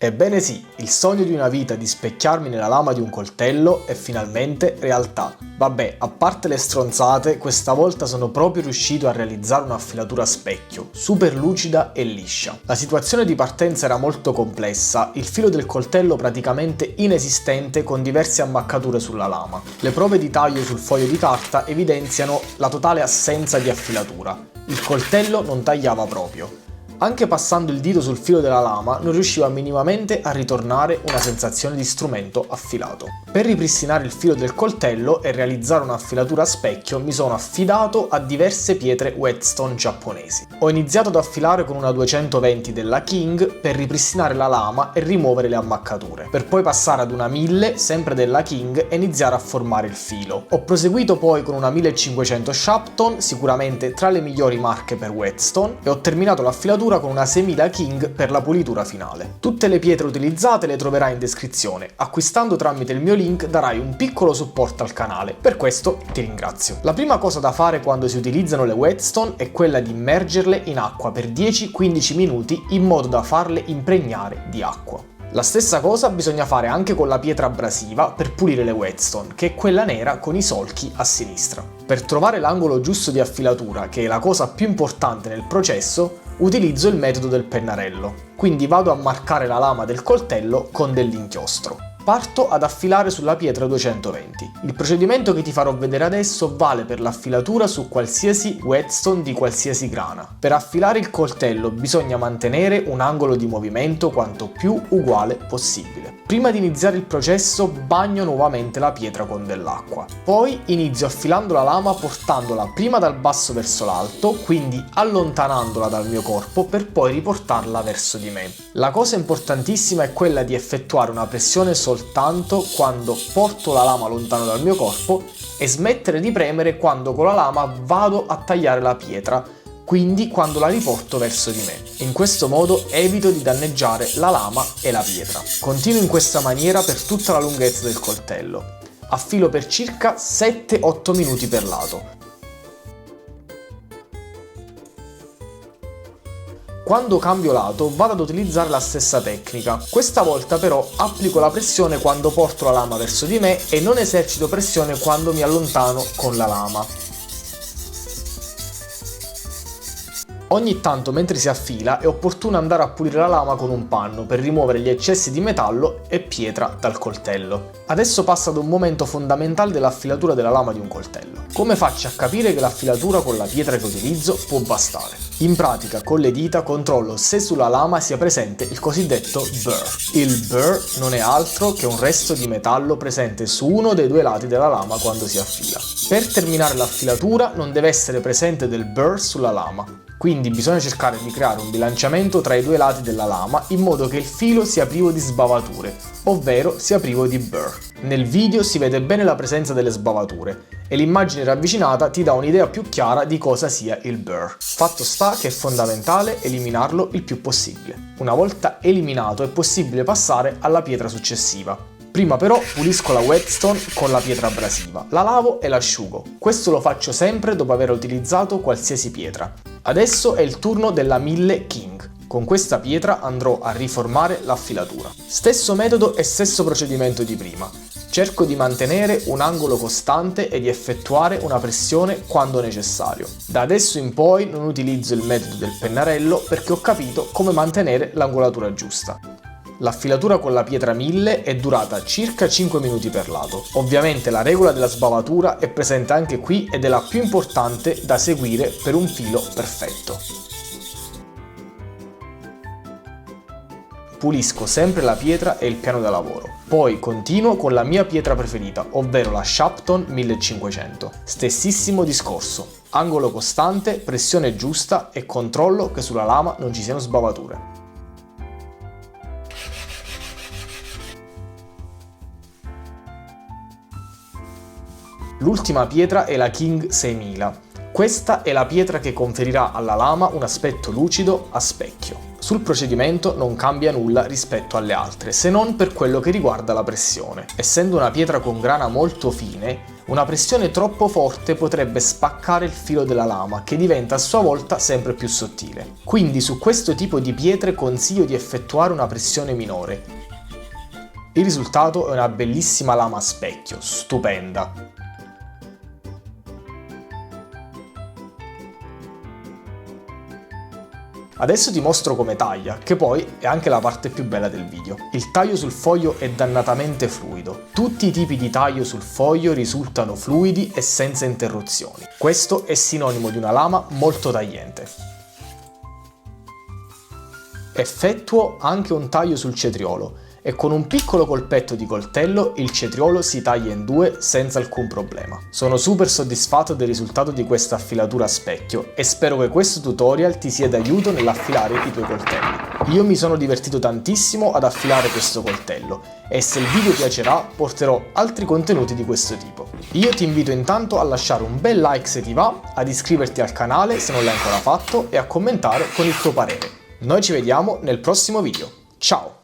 Ebbene sì, il sogno di una vita di specchiarmi nella lama di un coltello è finalmente realtà. Vabbè, a parte le stronzate, questa volta sono proprio riuscito a realizzare un'affilatura a specchio, super lucida e liscia. La situazione di partenza era molto complessa, il filo del coltello praticamente inesistente con diverse ammaccature sulla lama. Le prove di taglio sul foglio di carta evidenziano la totale assenza di affilatura. Il coltello non tagliava proprio. Anche passando il dito sul filo della lama non riusciva minimamente a ritornare una sensazione di strumento affilato. Per ripristinare il filo del coltello e realizzare un'affilatura a specchio mi sono affidato a diverse pietre whetstone giapponesi. Ho iniziato ad affilare con una 220 della King per ripristinare la lama e rimuovere le ammaccature, per poi passare ad una 1000 sempre della King e iniziare a formare il filo. Ho proseguito poi con una 1500 Shapton, sicuramente tra le migliori marche per whetstone, e ho terminato l'affilatura con una 6000 King per la pulitura finale. Tutte le pietre utilizzate le troverai in descrizione. Acquistando tramite il mio link darai un piccolo supporto al canale. Per questo ti ringrazio. La prima cosa da fare quando si utilizzano le whetstone è quella di immergerle in acqua per 10-15 minuti in modo da farle impregnare di acqua. La stessa cosa bisogna fare anche con la pietra abrasiva per pulire le whetstone, che è quella nera con i solchi a sinistra. Per trovare l'angolo giusto di affilatura, che è la cosa più importante nel processo, utilizzo il metodo del pennarello. Quindi vado a marcare la lama del coltello con dell'inchiostro. Parto ad affilare sulla pietra 220. Il procedimento che ti farò vedere adesso vale per l'affilatura su qualsiasi whetstone di qualsiasi grana. Per affilare il coltello bisogna mantenere un angolo di movimento quanto più uguale possibile. Prima di iniziare il processo bagno nuovamente la pietra con dell'acqua. Poi inizio affilando la lama portandola prima dal basso verso l'alto, quindi allontanandola dal mio corpo per poi riportarla verso di me. La cosa importantissima è quella di effettuare una pressione soltanto quando porto la lama lontano dal mio corpo e smettere di premere quando con la lama vado a tagliare la pietra, quindi quando la riporto verso di me. In questo modo evito di danneggiare la lama e la pietra. Continuo in questa maniera per tutta la lunghezza del coltello. Affilo per circa 7-8 minuti per lato. Quando cambio lato vado ad utilizzare la stessa tecnica. Questa volta però applico la pressione quando porto la lama verso di me e non esercito pressione quando mi allontano con la lama. Ogni tanto mentre si affila è opportuno andare a pulire la lama con un panno per rimuovere gli eccessi di metallo e pietra dal coltello. Adesso passo ad un momento fondamentale dell'affilatura della lama di un coltello. Come faccio a capire che l'affilatura con la pietra che utilizzo può bastare? In pratica con le dita controllo se sulla lama sia presente il cosiddetto burr. Il burr non è altro che un resto di metallo presente su uno dei due lati della lama quando si affila. Per terminare l'affilatura non deve essere presente del burr sulla lama. Quindi bisogna cercare di creare un bilanciamento tra i due lati della lama in modo che il filo sia privo di sbavature, ovvero sia privo di burr. Nel video si vede bene la presenza delle sbavature e l'immagine ravvicinata ti dà un'idea più chiara di cosa sia il burr. Fatto sta che è fondamentale eliminarlo il più possibile. Una volta eliminato è possibile passare alla pietra successiva. Prima però pulisco la whetstone con la pietra abrasiva, la lavo e l'asciugo. Questo lo faccio sempre dopo aver utilizzato qualsiasi pietra. Adesso è il turno della 1000 King. Con questa pietra andrò a riformare l'affilatura. Stesso metodo e stesso procedimento di prima. Cerco di mantenere un angolo costante e di effettuare una pressione quando necessario. Da adesso in poi non utilizzo il metodo del pennarello perché ho capito come mantenere l'angolatura giusta. L'affilatura con la pietra 1000 è durata circa 5 minuti per lato. Ovviamente la regola della sbavatura è presente anche qui ed è la più importante da seguire per un filo perfetto. Pulisco sempre la pietra e il piano da lavoro. Poi continuo con la mia pietra preferita, ovvero la Shapton 1500. Stessissimo discorso. Angolo costante, pressione giusta e controllo che sulla lama non ci siano sbavature. L'ultima pietra è la King 6000. Questa è la pietra che conferirà alla lama un aspetto lucido a specchio. Sul procedimento non cambia nulla rispetto alle altre, se non per quello che riguarda la pressione. Essendo una pietra con grana molto fine, una pressione troppo forte potrebbe spaccare il filo della lama, che diventa a sua volta sempre più sottile. Quindi su questo tipo di pietre consiglio di effettuare una pressione minore. Il risultato è una bellissima lama a specchio, stupenda. Adesso ti mostro come taglia, che poi è anche la parte più bella del video. Il taglio sul foglio è dannatamente fluido. Tutti i tipi di taglio sul foglio risultano fluidi e senza interruzioni. Questo è sinonimo di una lama molto tagliente. Effettuo anche un taglio sul cetriolo e con un piccolo colpetto di coltello il cetriolo si taglia in due senza alcun problema. Sono super soddisfatto del risultato di questa affilatura a specchio e spero che questo tutorial ti sia d'aiuto nell'affilare i tuoi coltelli. Io mi sono divertito tantissimo ad affilare questo coltello e se il video piacerà porterò altri contenuti di questo tipo. Io ti invito intanto a lasciare un bel like se ti va, ad iscriverti al canale se non l'hai ancora fatto e a commentare con il tuo parere. Noi ci vediamo nel prossimo video. Ciao!